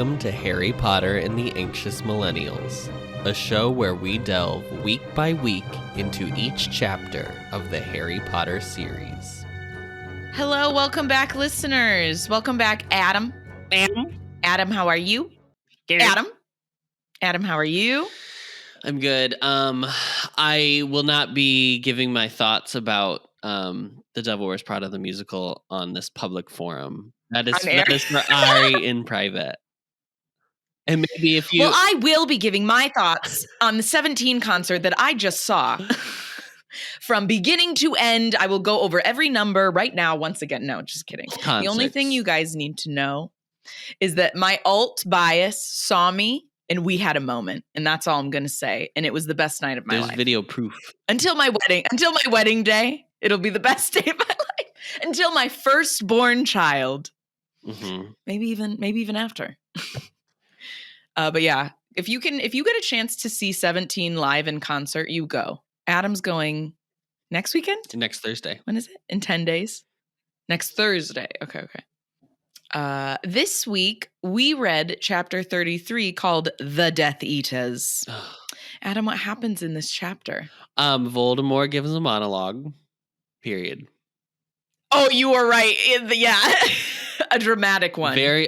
Welcome to Harry Potter and the Anxious Millennials, a show where we delve week by week into each chapter of the Harry Potter series. Hello, welcome back, listeners. Welcome back, Adam. Adam, how are you? Adam, how are you? I'm good. I will not be giving my thoughts about The Devil Wears Prada the musical on this public forum. That is for Ari in private. And maybe if you... Well, I will be giving my thoughts on the 17 concert that I just saw. From beginning to end, I will go over every number right now once again. No, just kidding. Concerts. The only thing you guys need to know is that my alt bias saw me and we had a moment. And that's all I'm going to say. And it was the best night of my life. There's video proof. Until my wedding day, it'll be the best day of my life. Until my firstborn child. Mm-hmm. Maybe even after. But yeah, if you get a chance to see 17 live in concert, you go. Adam's going next weekend? Next Thursday. When is it? In 10 days? Next Thursday. Okay. This week, we read chapter 33 called The Death Eaters. Adam, what happens in this chapter? Voldemort gives a monologue. Period. Oh, you were right. Yeah. A dramatic one. Girl,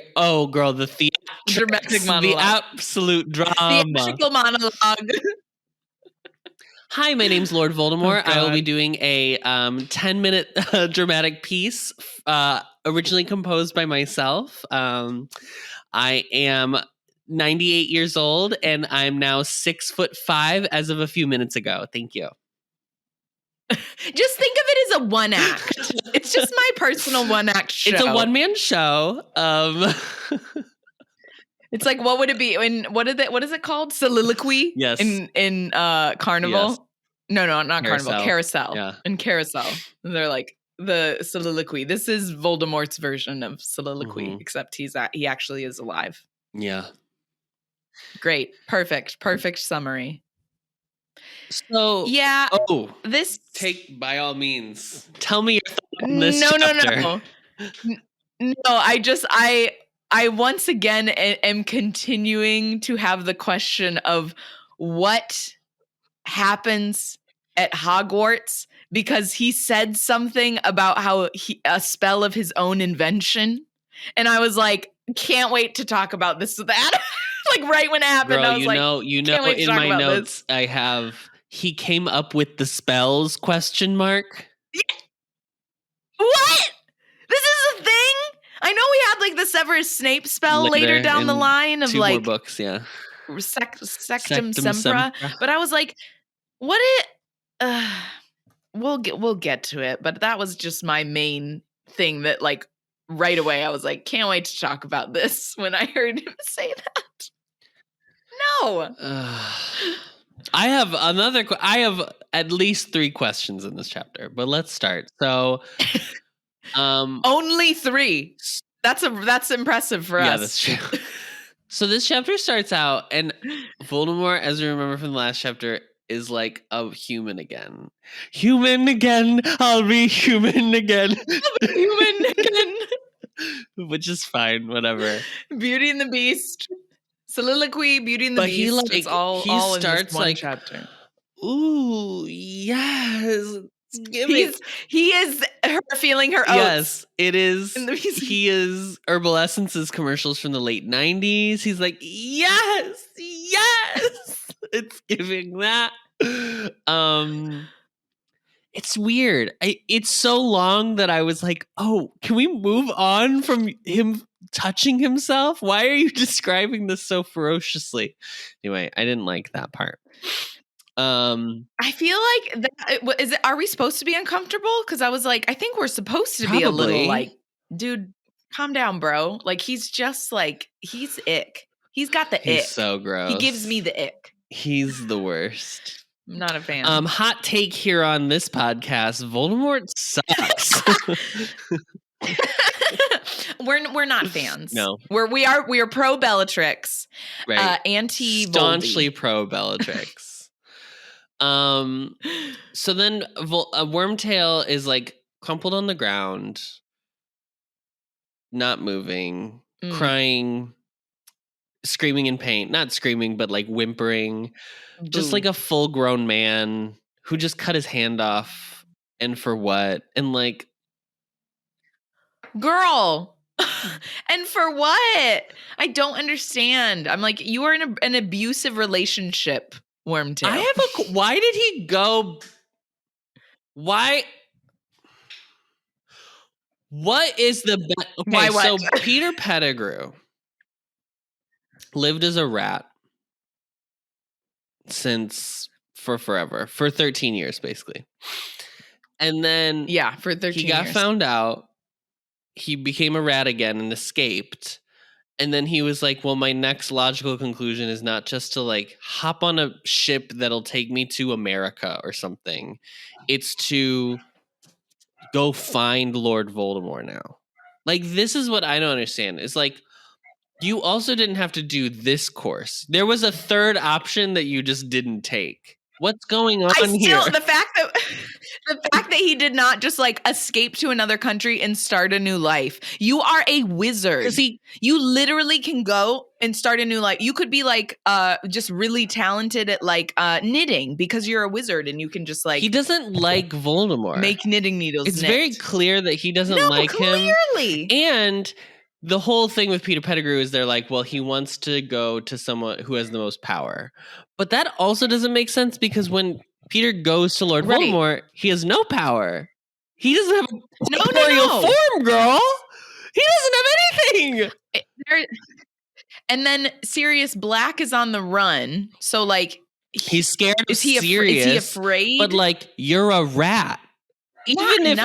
dramatic monologue. The absolute drama. Theatrical monologue. Hi, my name's Lord Voldemort. I will be doing a 10-minute dramatic piece originally composed by myself. I am 98 years old, and I'm now 6'5" as of a few minutes ago. Thank you. Just think of it as a one act. It's just my personal one act show. It's a one-man show. It's like, what would it be? What is it called? Soliloquy? Yes. In Carnival? Yes. No, not Carnival. Carousel. Yeah. In Carousel. They're like the soliloquy. This is Voldemort's version of soliloquy, except he actually is alive. Yeah. Great. Perfect So, yeah. This take by all means. Tell me your thoughts on this chapter. No. I once again am continuing to have the question of what happens at Hogwarts, because he said something about how a spell of his own invention. And I was like, can't wait to talk about this with Adam. Like right when it happened, Bro, I was like, in my notes, I have, he came up with the spells ? What? This is a thing? I know we had like the Severus Snape spell later down the line of 2 like more books, yeah. Sectum Sempra. But I was like, what it we'll get to it, but that was just my main thing that like right away I was like, can't wait to talk about this when I heard him say that. No. I have at least 3 questions in this chapter, but let's start. So only 3. That's impressive for us. Yeah, that's true. So this chapter starts out, and Voldemort, as we remember from the last chapter, is like a human again. Human again. I'll be human again. Which is fine, whatever. Beauty and the Beast. Soliloquy, Beauty and the Beast. It's all in this one chapter. Ooh, yes. He is her feeling her oats. Yes, it is. He is Herbal Essence's commercials from the late 90s. He's like, yes. It's giving that. It's weird. It's so long that I was like, oh, can we move on from him touching himself? Why are you describing this so ferociously? Anyway, I didn't like that part. I feel like are we supposed to be uncomfortable? Because I was like, I think we're supposed to be a little like, dude, calm down, bro. Like he's just like, he's ick. He's got the ick. He's so gross. He gives me the ick. He's the worst. I'm not a fan. Hot take here on this podcast: Voldemort sucks. We're not fans. No, we are pro Bellatrix, right? Anti staunchly pro Bellatrix. So then a Wormtail is like crumpled on the ground, not moving, crying, screaming in pain. Not screaming, but like whimpering. Just Boo. like a full-grown man who just cut his hand off. And for what? And like... Girl. And for what? I don't understand. I'm like, you are in an abusive relationship, Wormtail. Why did he go... Why... What is the... Okay, Why what? so Peter Pettigrew lived as a rat for forever. For 13 years, basically. And then... Yeah, for 13 years. He got found out. He became a rat again and escaped. And then he was like, well, my next logical conclusion is not just to like hop on a ship that'll take me to America or something. It's to go find Lord Voldemort now. Like, this is what I don't understand. It's like, you also didn't have to do this course. There was a third option that you just didn't take. What's going on here? The fact that he did not just like escape to another country and start a new life. You are a wizard. You literally can go and start a new life. You could be like just really talented at like knitting because you're a wizard and you can just like... He doesn't like Voldemort. Make knitting needles. It's very clear that he doesn't like him. Clearly. And the whole thing with Peter Pettigrew is they're like, well, he wants to go to someone who has the most power. But that also doesn't make sense because when Peter goes to Lord Voldemort, he has no power. He doesn't have a corporeal form, girl. He doesn't have anything. And then Sirius Black is on the run. So like he's scared of Sirius. Is he afraid? But like, you're a rat. Even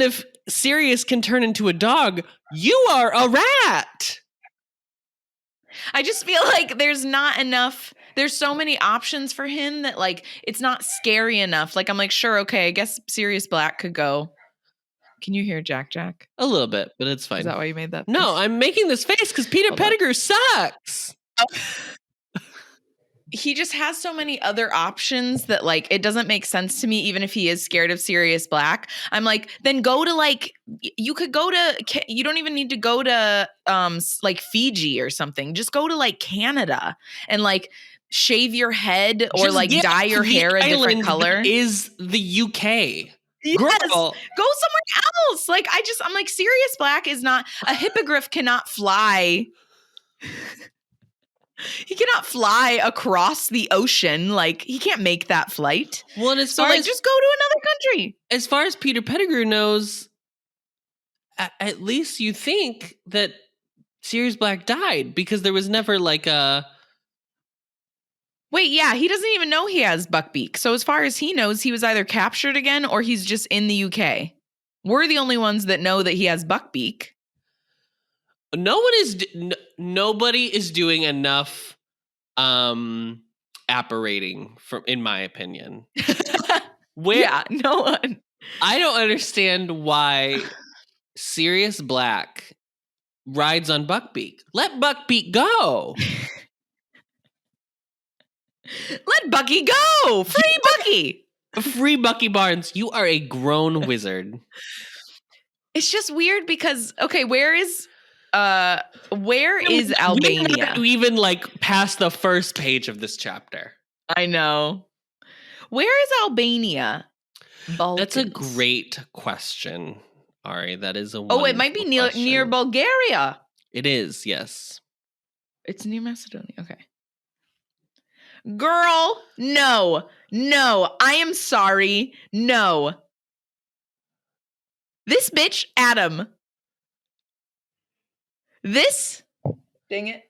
if Sirius can turn into a dog, you are a rat. I just feel like there's not enough. There's so many options for him that like it's not scary enough. Like I'm like, sure, okay, I guess Sirius Black could go. Can you hear Jack? A little bit, but it's fine. Is that why you made that face? No, I'm making this face because Peter Pettigrew sucks. Oh. He just has so many other options that like it doesn't make sense to me. Even if he is scared of Sirius Black, I'm like, then go to like you could go to. You don't even need to go to like Fiji or something. Just go to like Canada and like shave your head or like dye your hair a different color. Is the UK? Yes, girl. Go somewhere else. Like I'm like Sirius Black is not a hippogriff. Cannot fly. He cannot fly across the ocean. Like he can't make that flight. Well, and just go to another country. As far as Peter Pettigrew knows, at least you think that Sirius Black died because there was never like a... Wait, yeah, he doesn't even know he has Buckbeak. So as far as he knows, he was either captured again or he's just in the UK. We're the only ones that know that he has Buckbeak. Nobody is doing enough apparating, in my opinion. No one. I don't understand why Sirius Black rides on Buckbeak. Let Buckbeak go. Let Bucky go. Free Bucky. Free Bucky Barnes. You are a grown wizard. It's just weird because, okay, where is Albania? We even like past the first page of this chapter. I know. Where is Albania? Balkans. That's a great question, Ari. That is a it might be near Bulgaria. It is, yes. It's near Macedonia. Okay. Girl, no. I am sorry. No. This bitch, Adam. Dang it.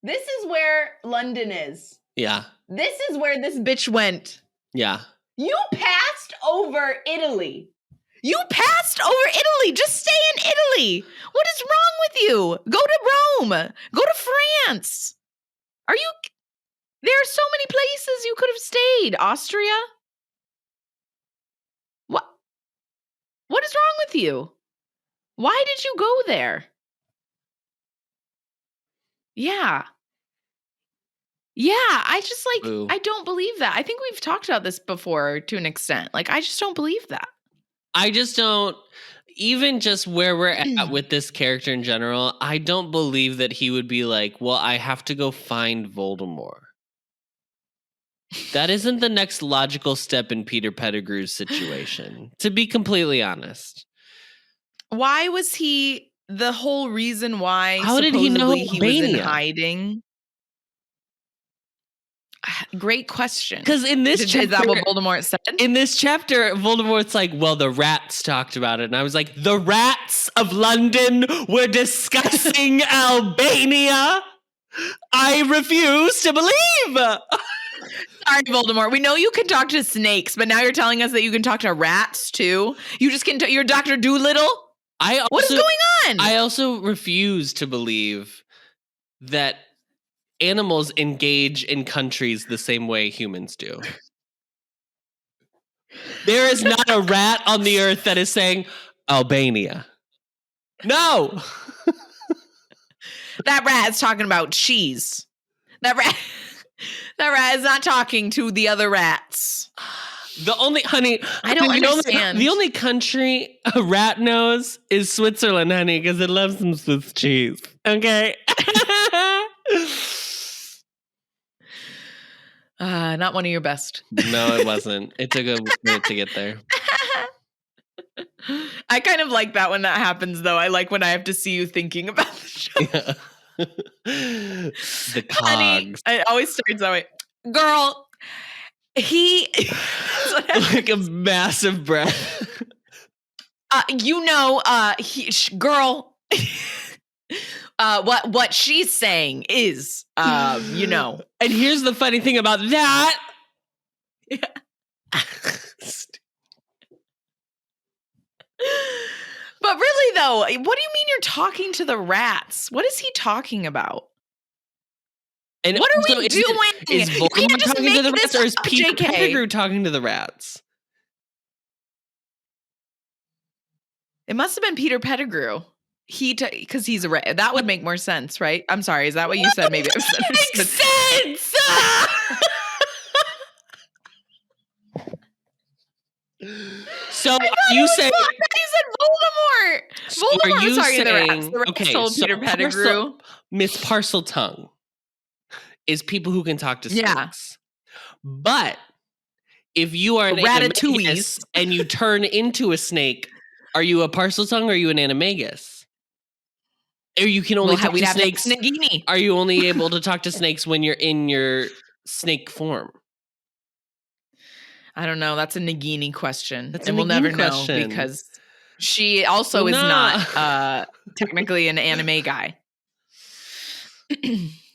This is where London is. Yeah. This is where this bitch went. Yeah. You passed over Italy. Just stay in Italy. What is wrong with you? Go to Rome. Go to France. There are so many places you could have stayed. Austria? What is wrong with you? Why did you go there? Yeah, I just like, Boo. I don't believe that. I think we've talked about this before to an extent. Like, I just don't believe that. I just don't. even just where we're at with this character in general, I don't believe that he would be like, well, I have to go find Voldemort. That isn't the next logical step in Peter Pettigrew's situation, to be completely honest. Why was he the whole reason why How did he know he was in Albania? hiding? Great question. Because in this chapter, is that what Voldemort said? In this chapter, Voldemort's like, well, the rats talked about it. And I was like, the rats of London were discussing Albania? I refuse to believe. Sorry, Voldemort. We know you can talk to snakes, but now you're telling us that you can talk to rats too? You just can you're Dr. Doolittle? What is going on? I also refuse to believe that animals engage in countries the same way humans do. There is not a rat on the earth that is saying Albania. No. That rat is talking about cheese. That rat is not talking to the other rats. The only, honey, I don't understand. The only country a rat knows is Switzerland, honey, because it loves some Swiss cheese. Okay. Not one of your best. No, it wasn't. It took a minute to get there. I kind of like that when that happens, though. I like when I have to see you thinking about the show. Yeah. The cogs. Honey, it always starts that way. Girl, he... like a massive breath. Girl... what she's saying is, And here's the funny thing about that. Yeah. But really, though, what do you mean you're talking to the rats? What is he talking about? And what are we doing? Is Voldemort talking to the rats, or is Peter Pettigrew talking to the rats? It must have been Peter Pettigrew. Because he's a rat. That would make more sense, right? I'm sorry. Is that what you said? Maybe I makes sense. So are you saying you said Voldemort? Voldemort was talking to the rats. The rats told Peter Pettigrew. Miss Parseltongue is people who can talk to snakes. Yeah. But if you are an animagus and you turn into a snake, are you a Parseltongue or are you an animagus? Or you can only talk to snakes. Are you only able to talk to snakes when you're in your snake form? I don't know. That's a Nagini question. And we'll never know because she also is not technically an anime guy.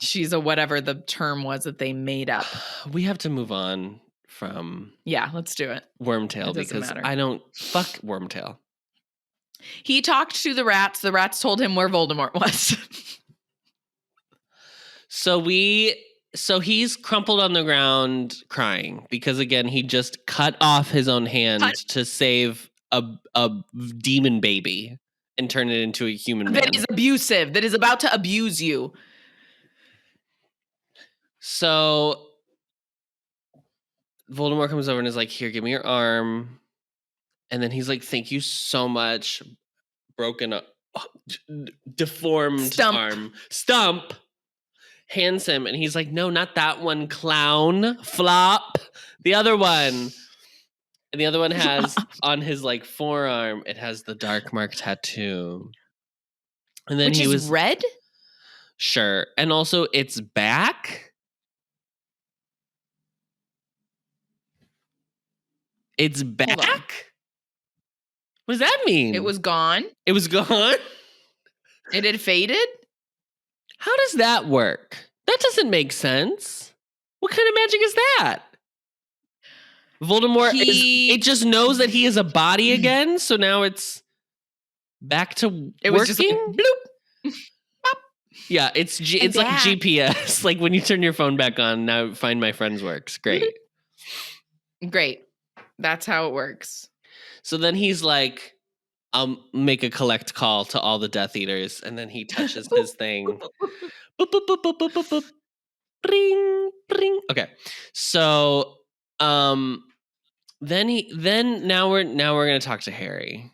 She's a whatever the term was that they made up. We have to move on from let's do it. Wormtail because I don't fuck Wormtail. He talked to the rats. The rats told him where Voldemort was. So he's crumpled on the ground crying because, again, he just cut off his own hand to save a demon baby and turn it into a human man. That is abusive. That is about to abuse you. So Voldemort comes over and is like, here, give me your arm. And then he's like, thank you so much. Broken up, deformed arm. Stump. Hands him. And he's like, no, not that one, clown. Flop. The other one. And the other one has on his like forearm, it has the dark mark tattoo. And then he was red? Sure. And also it's back. It's back? What does that mean? It was gone. It was gone? It had faded? How does that work? That doesn't make sense. What kind of magic is that? Voldemort it just knows that he is a body again, so now it's back to working? Was just like, bloop. Yeah, it's like GPS. Like when you turn your phone back on, now Find My Friends works. Great. Great. That's how it works. So then he's like, I'll make a collect call to all the Death Eaters. And then he touches his thing. Boop, boop, boop, boop, boop, boop, boop. Bring, bring. Okay. So then now we're gonna talk to Harry.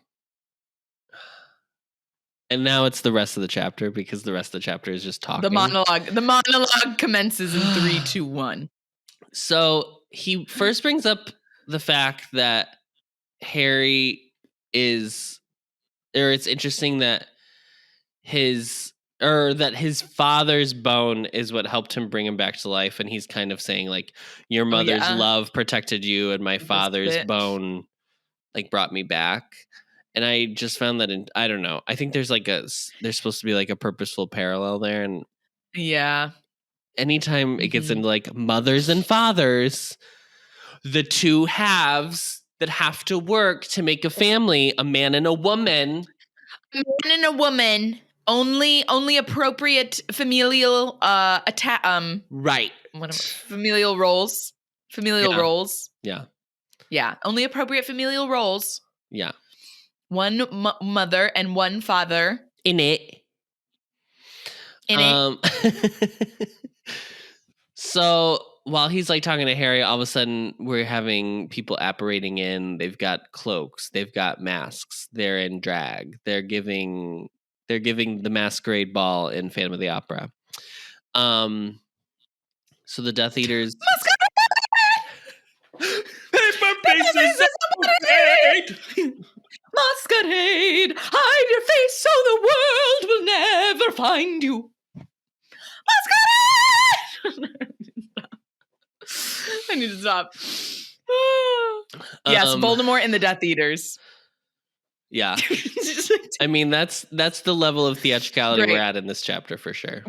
And now it's the rest of the chapter because the rest of the chapter is just talking. The monologue commences in 3, 2, 1. So he first brings up the fact that Harry is, or it's interesting that his father's bone is what helped him bring him back to life. And he's kind of saying like, your mother's love protected you and my father's bone like brought me back. And I just found that I don't know. I think there's supposed to be like a purposeful parallel there. And yeah, anytime it gets into like mothers and fathers, the two halves that have to work to make a family, a man and a woman. A man and a woman, only appropriate familial right. Familial roles. Roles. Yeah. Yeah, only appropriate familial roles. Yeah. One mother and one father. In it. So while he's like talking to Harry, all of a sudden we're having people apparating in. They've got cloaks. They've got masks. They're in drag. They're giving the masquerade ball in Phantom of the Opera. So the Death Eaters. Paper pieces of masquerade, hide your face so the world will never find you. Masquerade! I need to stop. Yes, Voldemort and the Death Eaters. Yeah. I mean, that's the level of theatricality we're at in this chapter for sure.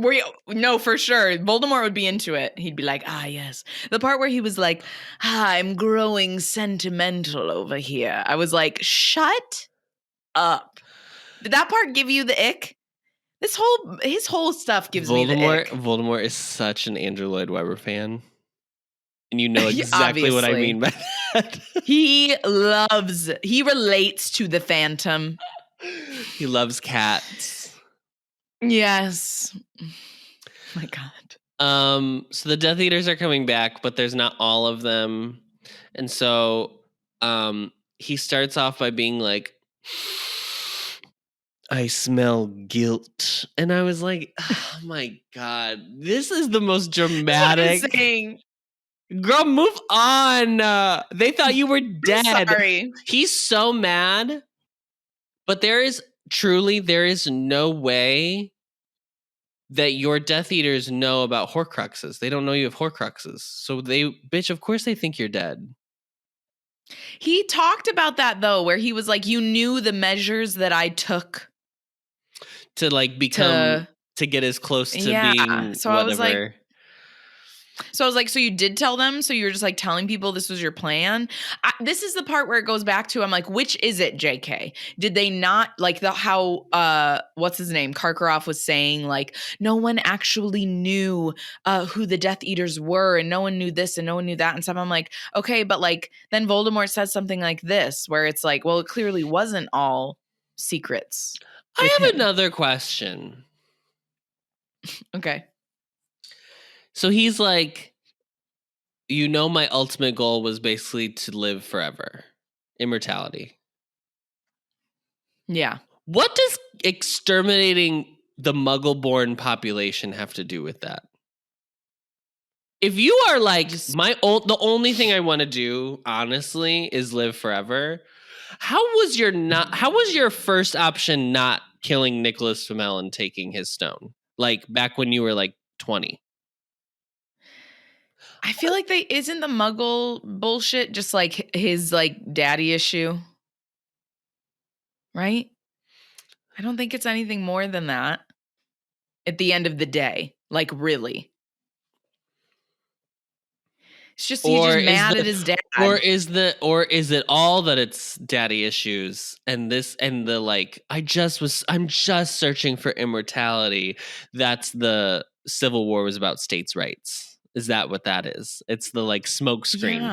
No, for sure. Voldemort would be into it. He'd be like, yes. The part where he was like, I'm growing sentimental over here. I was like, shut up. Did that part give you the ick? His whole stuff gives me the ick. Voldemort is such an Andrew Lloyd Webber fan. And you know exactly what I mean by that. He relates to the Phantom. He loves cats. Yes. My God. So the Death Eaters are coming back, but there's not all of them. And so he starts off by being like, I smell guilt. And I was like, oh my God, this is the most dramatic. Girl, move on. They thought you were dead. I'm sorry. He's so mad. But there is no way that your Death Eaters know about Horcruxes. They don't know you have Horcruxes. So of course they think you're dead. He talked about that though, where he was like, you knew the measures that I took to like become to get as close to being so whatever. I was like, so you did tell them? So you were just like telling people this was your plan? This is the part where it goes back to, I'm like, which is it, JK? Did they not, like how, what's his name? Karkaroff was saying, like, no one actually knew who the Death Eaters were, and no one knew this and no one knew that and stuff. I'm like, okay, but like, then Voldemort says something like this, where it's like, well, it clearly wasn't all secrets. I have another question. Okay. So he's like, my ultimate goal was basically to live forever. Immortality. Yeah. What does exterminating the Muggle-born population have to do with that? If you are like, the only thing I want to do, honestly, is live forever. How was your first option not killing Nicholas Flamel and taking his stone? Like back when you were like 20. I feel like isn't the Muggle bullshit just like his like daddy issue, right? I don't think it's anything more than that. At the end of the day, like really, it's just he's just mad at his dad. Or is it all that it's daddy issues and the like? I'm just searching for immortality. That's the Civil War was about states' rights. Is that what that is? It's the like smoke screen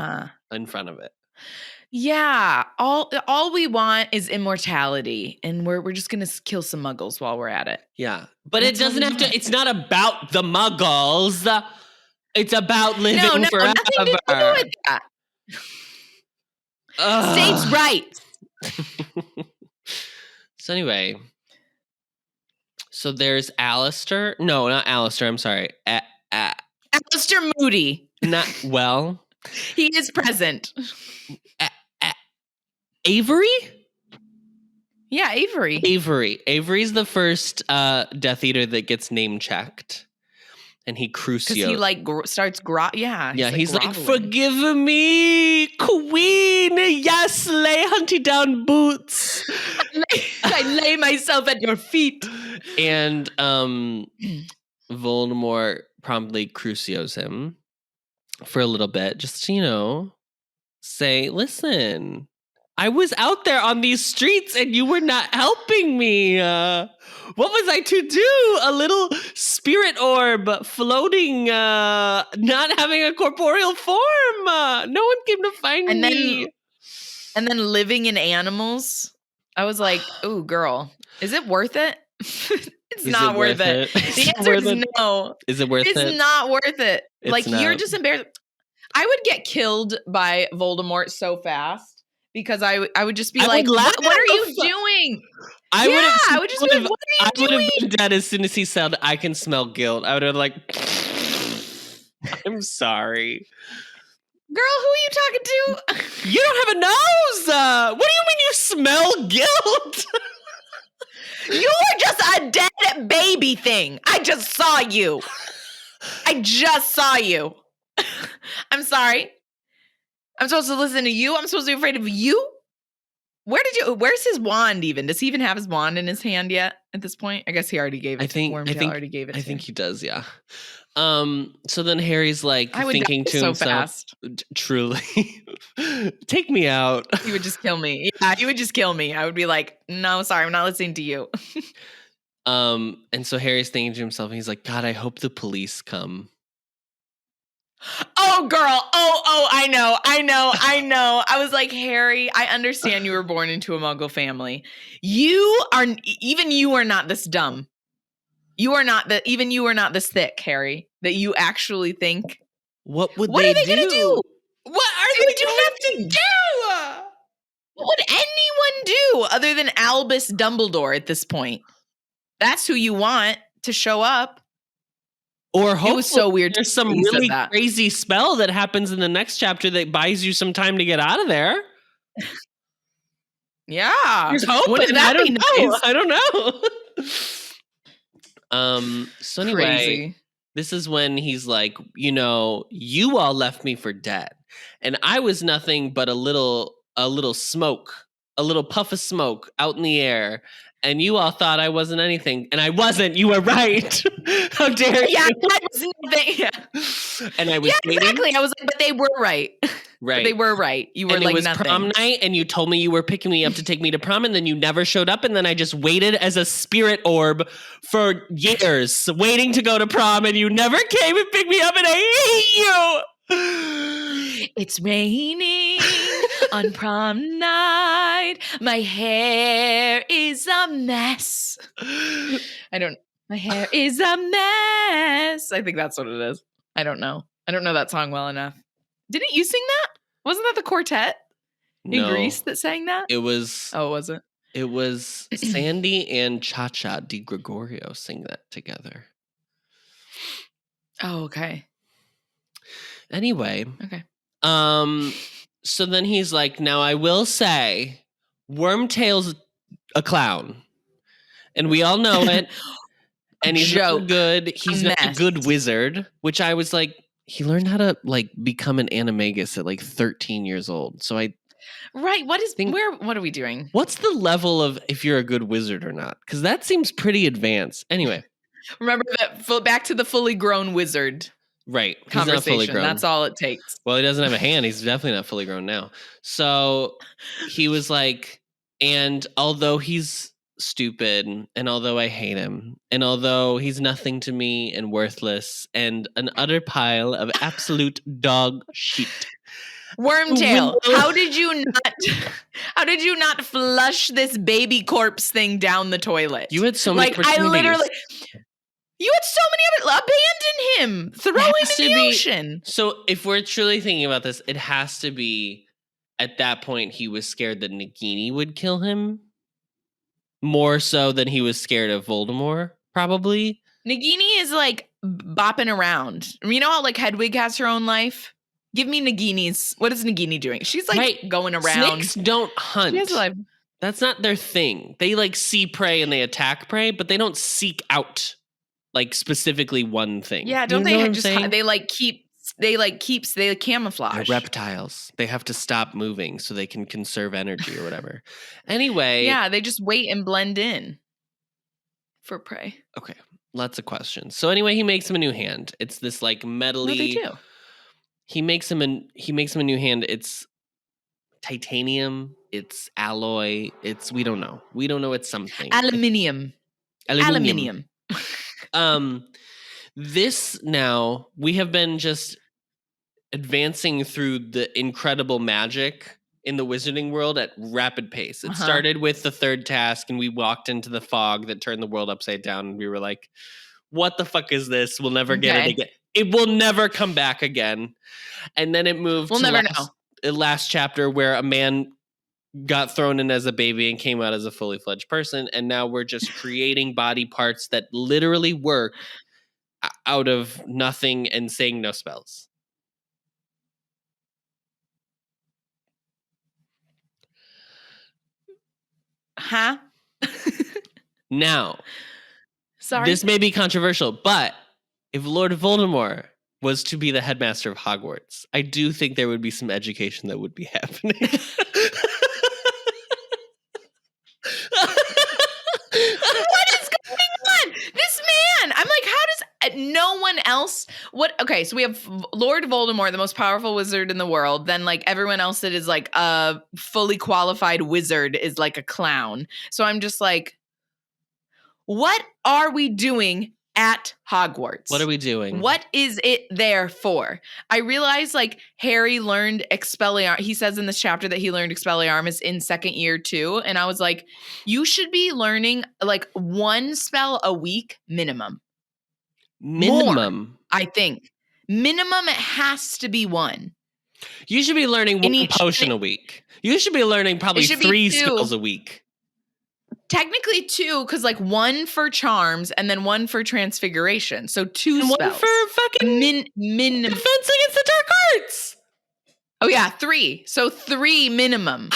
in front of it. Yeah. All we want is immortality, and we're just gonna kill some Muggles while we're at it. Yeah. But it doesn't have to, it's not about the Muggles. It's about living forever. Nothing to do with that. States' rights. So anyway, So there's Alistair. No, not Alistair. I'm sorry. Alistair Moody. Not well. He is present. Avery? Yeah, Avery. Avery's the first Death Eater that gets name checked. And he crucio. Because he like starts he's like, forgive me, queen. Yes, lay hunty down boots. I lay myself at your feet. And Voldemort promptly crucios him for a little bit. Just, say, listen, I was out there on these streets and you were not helping me. What was I to do? A little spirit orb floating, not having a corporeal form. No one came to find me. And then living in animals. I was like, ooh, girl, is it worth it? It's not worth it. The answer is no. Is it worth it? It's not worth it. It's you're just embarrassed. I would get killed by Voldemort so fast because I would just be what are you doing? I would just be like, what are you doing? I would have been dead as soon as he said, I can smell guilt. I would have I'm sorry. Girl, who are you talking to? You don't have a nose. What do you mean you smell guilt? You were just a dead baby thing. I just saw you. I'm sorry. I'm supposed to listen to you? I'm supposed to be afraid of you? Where's his wand even? Does he even have his wand in his hand yet at this point? I guess he already gave it Wormtail already gave it to him. I think he does, yeah. So then Harry's like thinking to himself, fast. Truly, take me out. He would just kill me. Yeah, he would just kill me. I would be like, no, sorry, I'm not listening to you. And so Harry's thinking to himself, he's like, God, I hope the police come. Oh, girl. Oh, I know. I was like, Harry, I understand you were born into a Muggle family. You are not this dumb. You are not this thick, Harry, that you actually think. What are they going to do? What are they going to do? What would anyone do other than Albus Dumbledore at this point? That's who you want to show up. Or hopefully it was so weird. There's some really crazy spell that happens in the next chapter that buys you some time to get out of there. Yeah. There's hope. Wouldn't that be nice? I don't know. So anyway, crazy. This is when he's like, you all left me for dead. And I was nothing but a little smoke, a little puff of smoke out in the air. And you all thought I wasn't anything. And I wasn't. You were right. How dare you? Yeah, I was nothing. Yeah. And I was waiting. Exactly. I was like, but they were right. Right. They were right. You were and like it was nothing. Prom night, and you told me you were picking me up to take me to prom, and then you never showed up, and then I just waited as a spirit orb for years, waiting to go to prom, and you never came and picked me up, and I hate you. It's raining on prom night. My hair is a mess. My hair is a mess. I think that's what it is. I don't know that song well enough. Didn't you sing that? Wasn't that the quartet in Greece that sang that? It was. Oh, was it? It was Sandy and Cha-Cha Di Gregorio sing that together. Oh, okay. Anyway. Okay. So then he's like, now I will say, Wormtail's a clown. And we all know it. And he's not good. He's not a good wizard, which I was like, he learned how to become an animagus at 13 years old. So right. What are we doing? What's the level of if you're a good wizard or not? Because that seems pretty advanced. Anyway. Remember that back to the fully grown wizard. Right. Conversation. He's not fully grown. That's all it takes. Well, he doesn't have a hand. He's definitely not fully grown now. So he was like, and although he's stupid, and although I hate him, and although he's nothing to me and worthless and an utter pile of absolute dog shit. Wormtail, how did you not flush this baby corpse thing down the toilet? You had so many opportunities. You had so many of it. Abandon him. Throw him in the ocean. So if we're truly thinking about this, it has to be at that point he was scared that Nagini would kill him. More so than he was scared of Voldemort, probably. Nagini is like bopping around. You know how like Hedwig has her own life? Give me Nagini's. What is Nagini doing? She's like going around. Snakes don't hunt. She has a life. That's not their thing. They like see prey and they attack prey, but they don't seek out like specifically one thing. Yeah, don't they just they camouflage. They're reptiles. They have to stop moving so they can conserve energy or whatever. Anyway. Yeah, they just wait and blend in for prey. Okay. Lots of questions. So anyway, he makes him a new hand. It's this like metally. What do they do? He makes him a new hand. It's titanium. It's alloy. We don't know. We don't know. It's something. Aluminium. This now we have been just advancing through the incredible magic in the wizarding world at rapid pace. It started with the third task and we walked into the fog that turned the world upside down and we were like, what the fuck is this? We'll never get it again. It will never come back again. And then it moved to the last chapter where a man got thrown in as a baby and came out as a fully fledged person. And now we're just creating body parts that literally work out of nothing and saying no spells. Huh? Now, sorry, this may be controversial, but if Lord Voldemort was to be the headmaster of Hogwarts, I do think there would be some education that would be happening. What is going on? This man, I'm like, how does no one else? Okay, so we have Lord Voldemort, the most powerful wizard in the world. Then like everyone else that is like a fully qualified wizard is like a clown. So I'm just like, what are we doing at Hogwarts? What are we doing? What is it there for? I realize like Harry learned Expelliarmus. He says in this chapter that he learned Expelliarmus in second year too. And I was like, you should be learning like one spell a week minimum. More, I think. Minimum, it has to be one. You should be learning one potion a week. You should be learning probably 3 spells a week. Technically 2, because like 1 for charms and then 1 for transfiguration. So 2 spells. 1 for fucking minimum defense against the dark arts. Oh yeah, 3. So 3 minimum.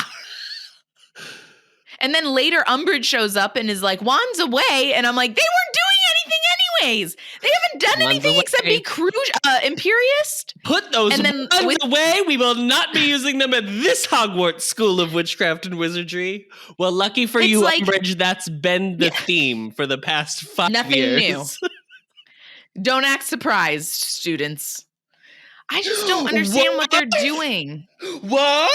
And then later Umbridge shows up and is like, wands away. And I'm like, they weren't doing anything anyways. They haven't done anything except be Imperious. Put those wands away. We will not be using them at this Hogwarts School of Witchcraft and Wizardry. Well, lucky for you, like, Umbridge, that's been the theme for the past 5 nothing years. New. Don't act surprised, students. I just don't understand what they're doing. What?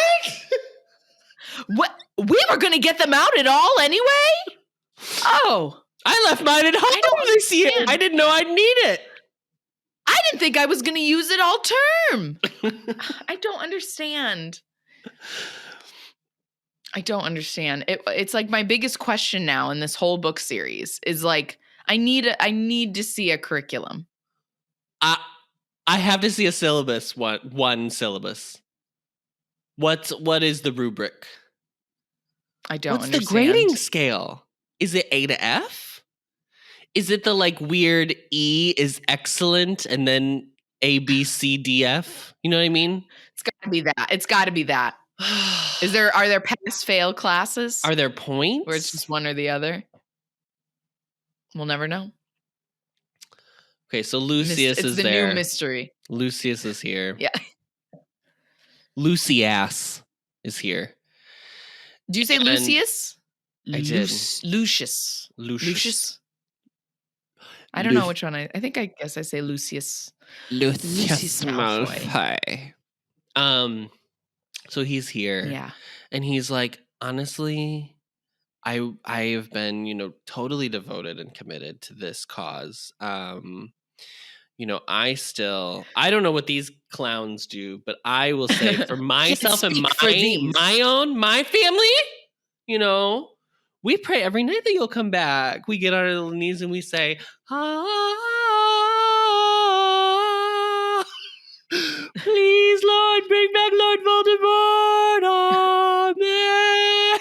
We were going to get them out at all anyway? Oh. I left mine at home this year. I didn't know I'd need it. I didn't think I was going to use it all term. I don't understand. It's like my biggest question now in this whole book series is like, I need to see a curriculum. I have to see a syllabus. One syllabus. What is the rubric? I don't understand. What's the grading scale? Is it A to F? Is it the like weird E is excellent and then A, B, C, D, F? You know what I mean? It's got to be that. Are there pass fail classes? Are there points? Where it's just one or the other? We'll never know. Okay, so Lucius is there. It's the new mystery. Lucius is here. Yeah. Lucius is here. Do you say Lucius? I did. Lucius. I don't know which one. I guess I say Lucius. Lucius Malfoy. So he's here. Yeah. And he's like, honestly, I have been, totally devoted and committed to this cause. I don't know what these clowns do, but I will say for myself and my family, we pray every night that you'll come back. We get on our little knees and we say, please, Lord, bring back Lord Voldemort. Amen.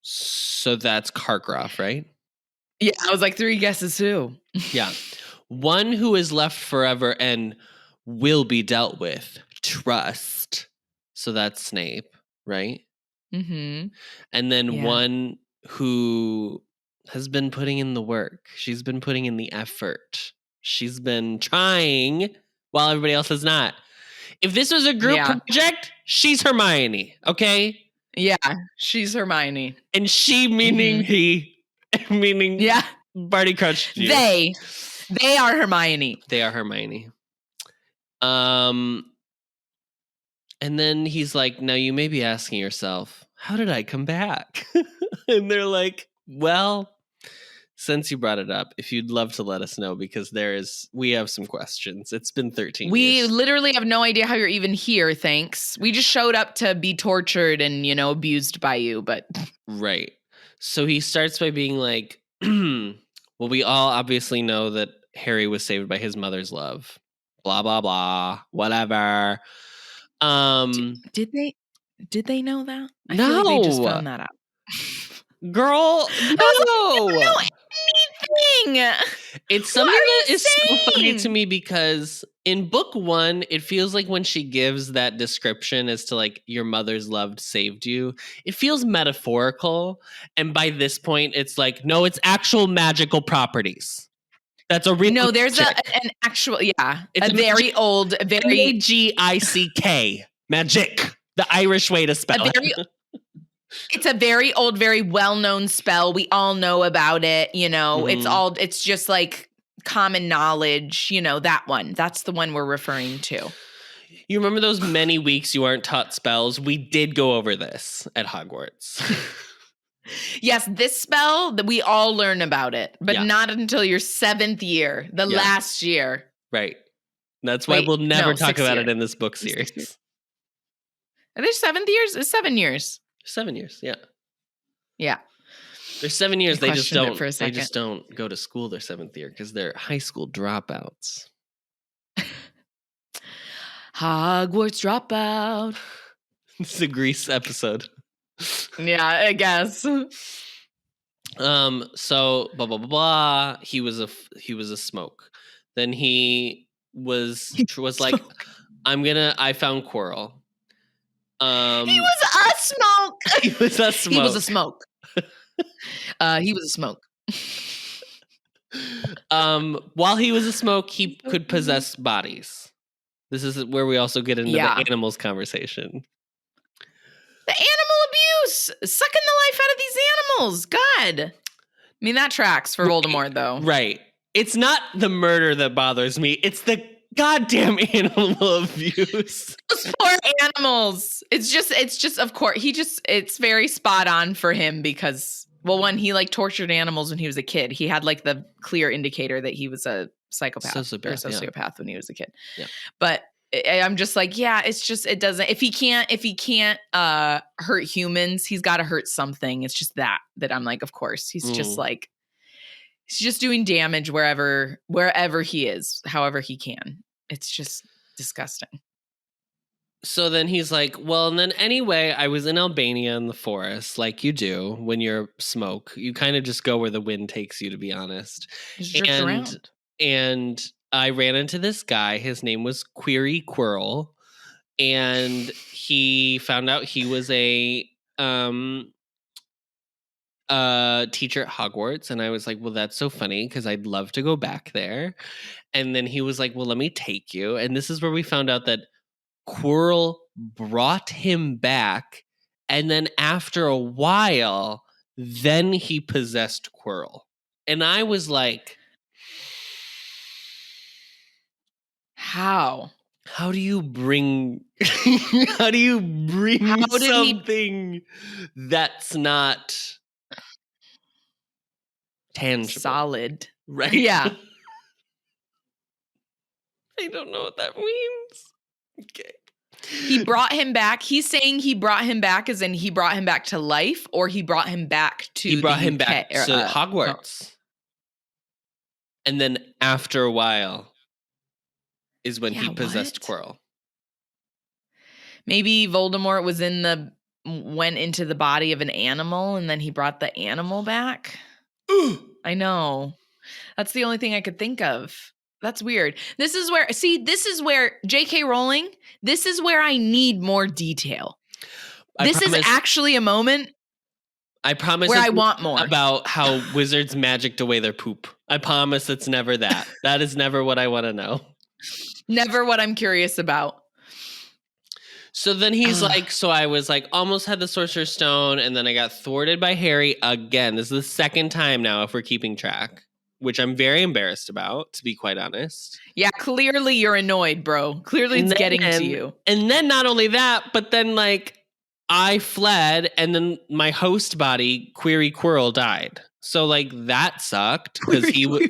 So that's Karkaroff, right? Yeah, I was like, 3 guesses who? Yeah. One who is left forever and will be dealt with. Trust. So that's Snape, right? Mm-hmm. And then Yeah. one who has been putting in the work. She's been putting in the effort. She's been trying while everybody else has not. If this was a group project, she's Hermione, okay? Yeah, she's Hermione. And she meaning he, meaning Barty Crouch. They are Hermione. They are Hermione. And then he's like, now you may be asking yourself, how did I come back? And they're like, well, since you brought it up, if you'd love to let us know, because we have some questions. It's been 13 years. We literally have no idea how you're even here, thanks. We just showed up to be tortured and, abused by you, but. Right. So he starts by being like, well, we all obviously know that Harry was saved by his mother's love. Blah, blah, blah. Whatever. Did they know that? I no. feel like they just found that out. Girl, no. I don't know anything. It's something that is so funny to me because in book 1, it feels like when she gives that description as to like your mother's love saved you, it feels metaphorical. And by this point, it's like, no, it's actual magical properties. That's a real. No, there's an actual, it's a very old, very MAGICK magic, the Irish way to spell it. It's a very old, very well-known spell. We all know about it. It's just like common knowledge. That one. That's the one we're referring to. You remember those many weeks you aren't taught spells? We did go over this at Hogwarts. Yes, this spell, we all learn about it, but not until your 7th year, the last year. Right. That's why we'll never talk about it in this book series. Are there 7th years? It's 7 years. 7 years, yeah. Yeah. There's 7 years. They just don't. They just don't go to school their 7th year because they're high school dropouts. Hogwarts dropout. This is a Grease episode. Yeah, I guess. So blah blah blah blah. He was a smoke. Then he was like, I found Quirrell. He was a smoke. He was a smoke. He was a smoke. He was a smoke. While he was a smoke, he could possess bodies. This is where we also get into the animals conversation. The animal abuse, sucking the life out of these animals. God. I mean, that tracks for Voldemort, though. Right. It's not the murder that bothers me. It's the goddamn animal abuse. Those poor animals. It's just, of course, it's very spot on for him because, well, one, he like tortured animals when he was a kid. He had like the clear indicator that he was a sociopath when he was a kid. Yeah. But I'm just like, it's just, it doesn't, if he can't hurt humans, he's got to hurt something. It's just that I'm like, of course, he's just like, he's just doing damage wherever he is, however he can. It's just disgusting. So then he's like, well, and then anyway, I was in Albania in the forest, like you do when you're smoke. You kind of just go where the wind takes you, to be honest. Just drifts around. And I ran into this guy. His name was Query Quirrell. And he found out he was a teacher at Hogwarts. And I was like, well, that's so funny because I'd love to go back there. And then he was like, well, let me take you. And this is where we found out that Quirrell brought him back. And then after a while, then he possessed Quirrell. And I was like, how do you bring something that's not tangible, solid, right? Yeah. I don't know what that means. Okay. He brought him back. He's saying he brought him back as in he brought him back to life, or he brought him back to Hogwarts. And then after a while is when he possessed Quirrell. Maybe Voldemort was in the went into the body of an animal and then he brought the animal back. I know. That's the only thing I could think of. That's weird. This is where J.K. Rowling, this is where I need more detail. This is actually a moment I promise where I want more. About how wizards magicked away their poop. I promise it's never that. That is never what I want to know. Never what I'm curious about. So then he's like, so I was like, almost had the Sorcerer's Stone, and then I got thwarted by Harry again. This is the second time now, if we're keeping track, which I'm very embarrassed about, to be quite honest. Yeah, clearly you're annoyed, bro. Clearly it's getting to you. And then not only that, but then like I fled, and then my host body, Query Quirrell, died. So like that sucked because he would.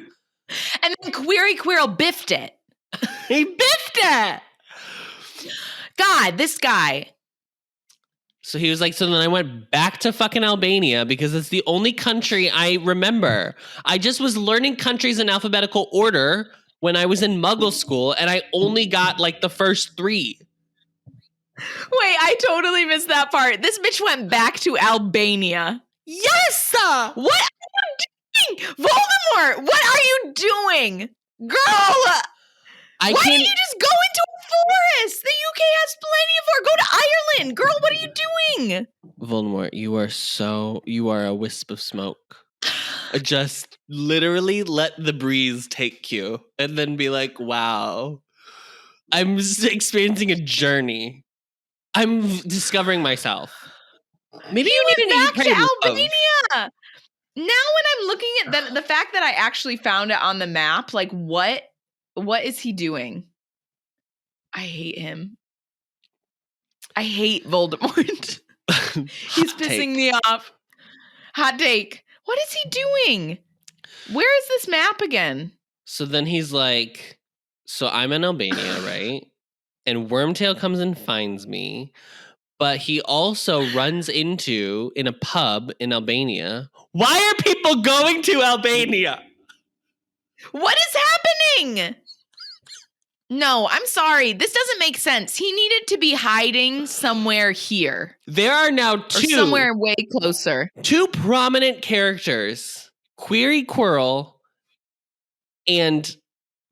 And then Query Quirrell biffed it. He biffed it. God, this guy. So he was like, so then I went back to fucking Albania because it's the only country I remember. I just was learning countries in alphabetical order when I was in Muggle school, and I only got like the first 3. Wait, I totally missed that part. This bitch went back to Albania. Yes! What are you doing? Voldemort, what are you doing? Girl! Why didn't you just go into a forest? The UK has plenty of Go to Ireland. Girl, what are you doing? Voldemort, you are a wisp of smoke. Just literally let the breeze take you and then be like, wow, I'm experiencing a journey. I'm discovering myself. Maybe you need an back to Albania. Now when I'm looking at the fact that I actually found it on the map, like what is he doing? I hate him. I hate Voldemort. He's pissing me off. Hot take. What is he doing? Where is this map again? So then he's like, so I'm in Albania, right? And Wormtail comes and finds me. But he also runs into, in a pub in Albania. Why are people going to Albania? What is happening? No, I'm sorry. This doesn't make sense. He needed to be hiding somewhere here. There are now 2. Or somewhere way closer. 2 prominent characters. Query Quirrell and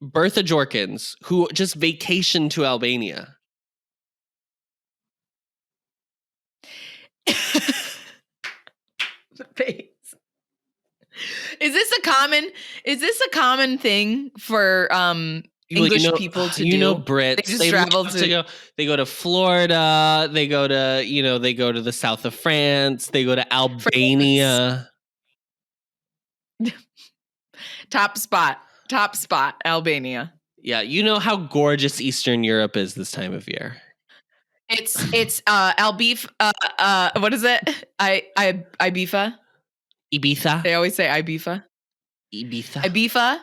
Bertha Jorkins, who just vacationed to Albania. The face. Is this a common thing for English people to do? Brits. They just they go to Florida, they go to the south of France, they go to Albania. Top spot, Albania. Yeah, you know how gorgeous Eastern Europe is this time of year. It's what is it? Ibiza. Ibiza. They always say Ibiza. Ibiza.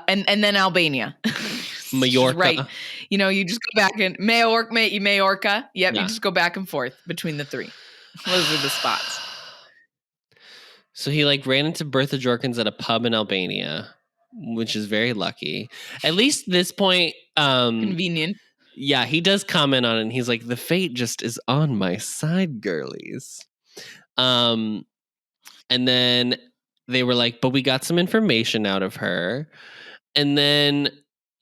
And then Albania. Majorca. Right. You just go back and Majorca. Yep, Yeah. You just go back and forth between the 3. Those are the spots. So he ran into Bertha Jorkins at a pub in Albania, which is very lucky. At least this point, convenient. Yeah, he does comment on it, and he's like, the fate just is on my side, girlies. And then they were like, but we got some information out of her. And then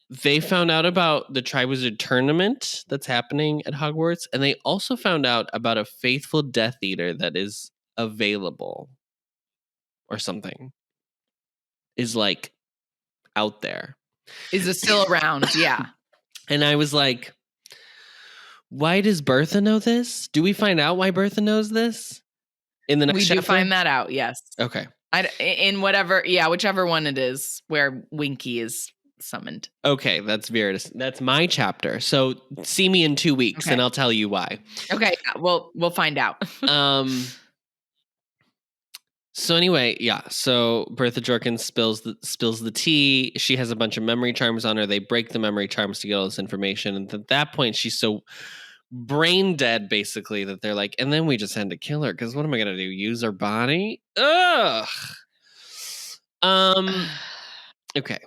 they found out about the Triwizard Tournament that's happening at Hogwarts. And they also found out about a faithful Death Eater that is available or something. Is out there. Is it still around? Yeah. And I was like, why does Bertha know this? Do we find out why Bertha knows this? In the next chapter? We do find that out, yes. Okay. In whichever one it is where Winky is summoned. Okay, that's my chapter. So see me in 2 weeks, and I'll tell you why. Okay, we'll find out. So anyway, yeah. So Bertha Jorkins spills the tea. She has a bunch of memory charms on her. They break the memory charms to get all this information, and at that point, she's so brain dead, basically, that they're like, and then we just had to kill her because what am I gonna do? Use her body? Ugh. Okay.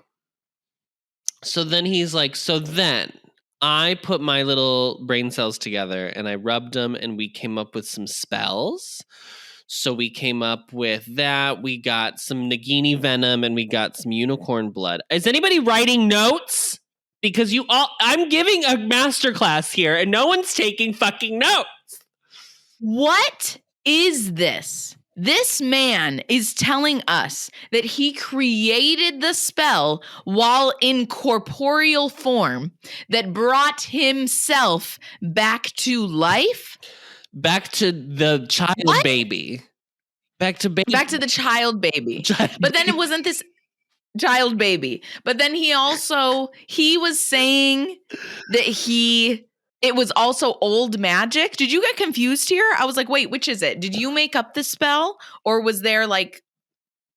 So then he's like, so then I put my little brain cells together and I rubbed them and we came up with some spells. So we came up with that. We got some Nagini venom and we got some unicorn blood. Is anybody writing notes? Because I'm giving a masterclass here and no one's taking fucking notes. What is this? This man is telling us that he created the spell while in corporeal form that brought himself back to life? Back to the child baby. Back to baby. Back to the child baby. But then it wasn't this child baby. But then he was saying that it was also old magic. Did you get confused here? I was like, wait, which is it? Did you make up the spell? Or was there like,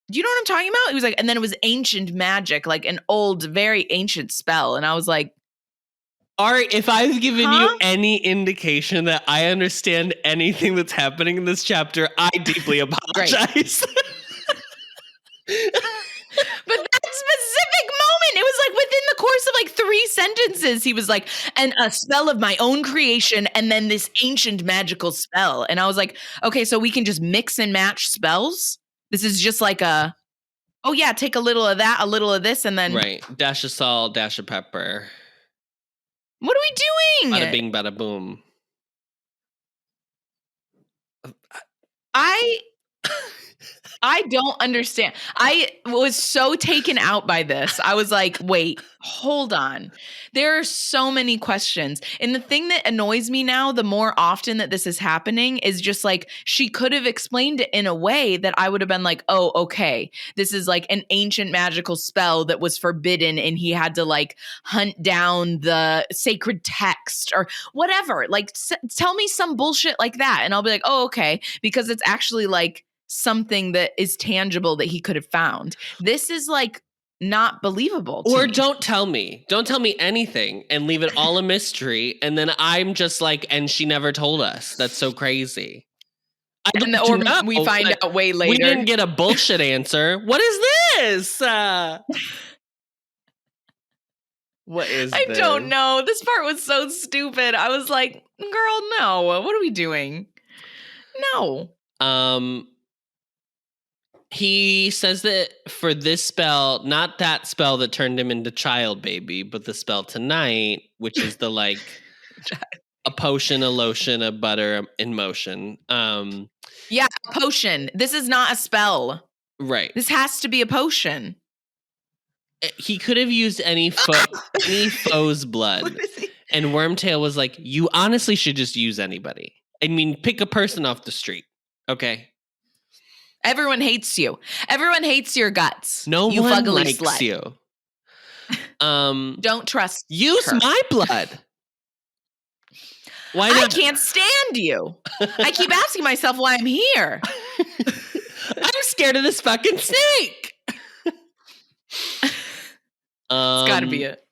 do you know what I'm talking about? He was like, and then it was ancient magic, like an old, very ancient spell. And I was like, Ari, if I've given you any indication that I understand anything that's happening in this chapter, I deeply apologize. But that specific moment, it was like within the course of like 3 sentences, he was like, and a spell of my own creation, and then this ancient magical spell. And I was like, okay, so we can just mix and match spells? This is just like oh yeah, take a little of that, a little of this, and then... Right. Dash of salt, dash of pepper. What are we doing? Bada bing, bada boom. I don't understand. I was so taken out by this. I was like, wait, hold on. There are so many questions. And the thing that annoys me now, the more often that this is happening, is just like, she could have explained it in a way that I would have been like, oh, okay, this is like an ancient magical spell that was forbidden and he had to like hunt down the sacred text or whatever. Like, tell me some bullshit like that. And I'll be like, oh, okay, because it's actually like something that is tangible that he could have found. This is like not believable to or me. Don't tell me anything and leave it all a mystery, and then I'm just like, and she never told us. That's so crazy. We find out way later. We didn't get a bullshit answer. What is this? What is I this? don't know. This part was so stupid. I was like, girl, no. What are we doing? No. He says that for this spell, not that spell that turned him into child baby, but the spell tonight, which is the like a potion, a lotion, a butter in motion. Yeah, a potion. This is not a spell. Right. This has to be a potion. He could have used any foe's blood. And Wormtail was like, you honestly should just use anybody. I mean, pick a person off the street. Okay. Everyone hates you. Everyone hates your guts. No you one fugly likes slut. you. Don't trust Use her. my blood. Why not? I can't stand you. I keep asking myself why I'm here. I'm scared of this fucking snake. It's got to be it.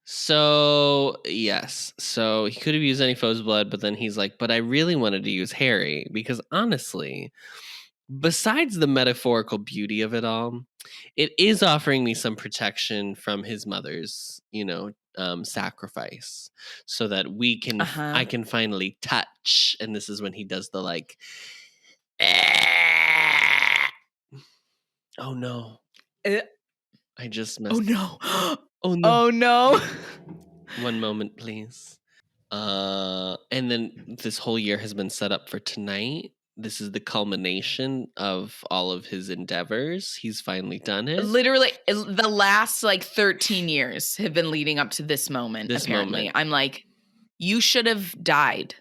So, yes. So he could have used any foe's blood, but then he's like, but I really wanted to use Harry because honestly, besides the metaphorical beauty of it all, it is offering me some protection from his mother's, sacrifice so that I can finally touch. And this is when he does the like, oh no. I just messed Oh no. Oh no. Oh no. One moment, please. And then this whole year has been set up for tonight. This is the culmination of all of his endeavors. He's finally done it. Literally, the last like 13 years have been leading up to this moment. Apparently, I'm like, you should have died.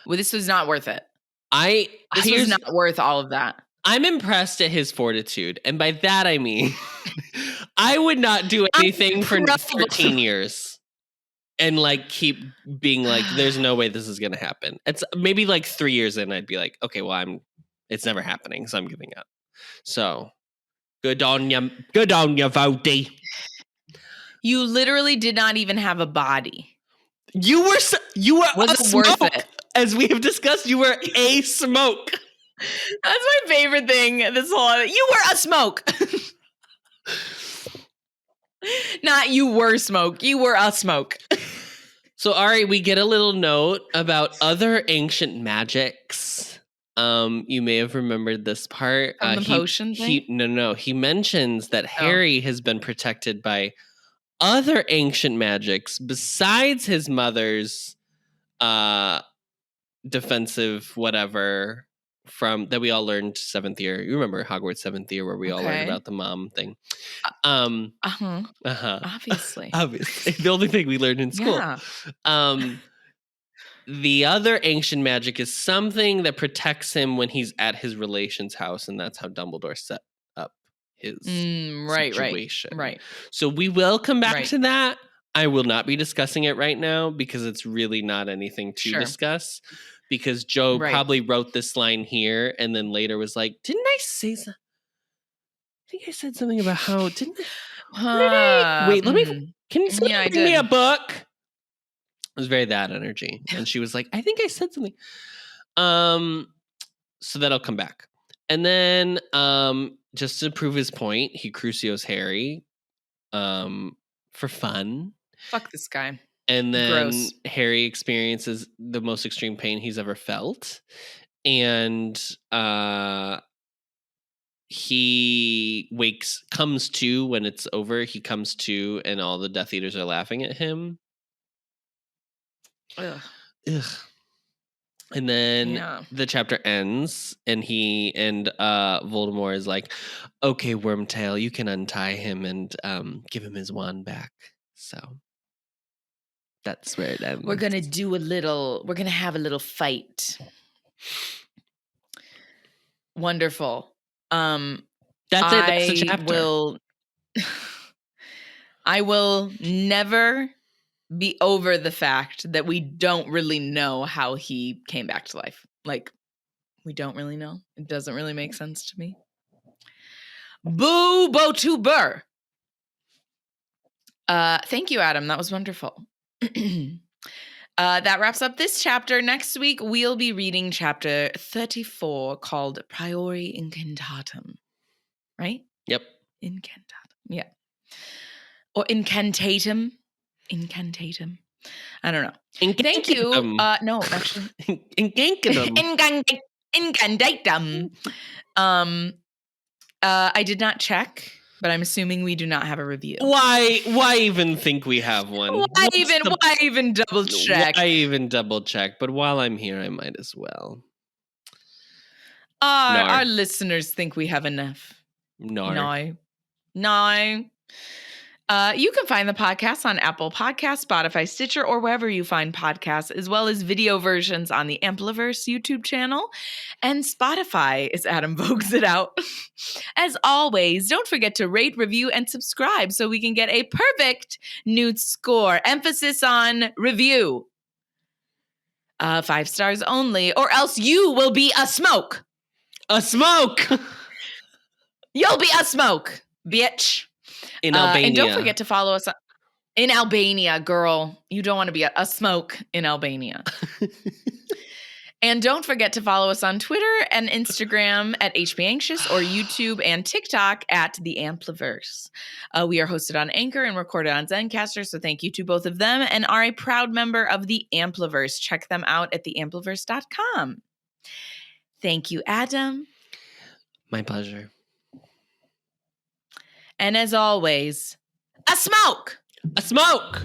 Well, this was not worth it. This was not worth all of that. I'm impressed at his fortitude, and by that I mean, I would not do anything for 13 years. And like keep being like, there's no way this is gonna happen. It's maybe like 3 years in, I'd be like, okay, well, it's never happening, so I'm giving up. So good on you, Vody. You literally did not even have a body. You were was a it smoke, worth it? as we have discussed. You were a smoke. That's my favorite thing. You were a smoke. Not you were smoke. You were a smoke. So, Ari, we get a little note about other ancient magics. You may have remembered this part. From the potion thing? No. He mentions that Harry has been protected by other ancient magics besides his mother's defensive whatever from that we all learned 7th year. You remember Hogwarts 7th year where we all learned about the mom thing. Obviously. The only thing we learned in school. Yeah. The other ancient magic is something that protects him when he's at his relation's house, and that's how Dumbledore set up his situation. Right. So we will come back to that. I will not be discussing it right now because it's really not anything to discuss. Because Joe probably wrote this line here and then later was like, "Didn't I say something? I think I said something about how didn't I? Wait, let me. Can someone bring me a book?" It was very that energy. And she was like, I think I said something. So that'll come back. And then just to prove his point, he Crucios Harry for fun. Fuck this guy. And then Harry experiences the most extreme pain he's ever felt. And he comes to when it's over. He comes to and all the Death Eaters are laughing at him. Ugh. And then the chapter ends and Voldemort is like, okay, Wormtail, you can untie him and give him his wand back. So that's where it ends. We're going to have a little fight. Wonderful. That's it. That's the chapter. I will never be over the fact that we don't really know how he came back to life. Like, we don't really know. It doesn't really make sense to me. Boo Botuber. Thank you, Adam. That was wonderful. That wraps up this chapter. Next week, we'll be reading chapter 34 called Priori Incantatum. Right? Yep. Incantatum. Yeah. Or Incantatum. Incantatum. I don't know. Thank you. No, actually. Incantatum. Incantatum. I did not check, but I'm assuming we do not have a review. Why even think we have one? Why even double check? Why even double check? But while I'm here, I might as well. Our listeners think we have enough. No. You can find the podcast on Apple Podcasts, Spotify, Stitcher, or wherever you find podcasts, as well as video versions on the Ampliverse YouTube channel and Spotify, as Adam vogues it out. As always, don't forget to rate, review, and subscribe so we can get a perfect Newt score. Emphasis on review. 5 stars only, or else you will be a smoke. A smoke! You'll be a smoke, bitch. In Albania. And don't forget to follow us in Albania, girl. You don't want to be a smoke in Albania. And don't forget to follow us on Twitter and Instagram at HBAnxious or YouTube and TikTok at The Ampliverse. We are hosted on Anchor and recorded on Zencaster, so thank you to both of them and are a proud member of The Ampliverse. Check them out at theampliverse.com. Thank you, Adam. My pleasure. And as always, a smoke! A smoke!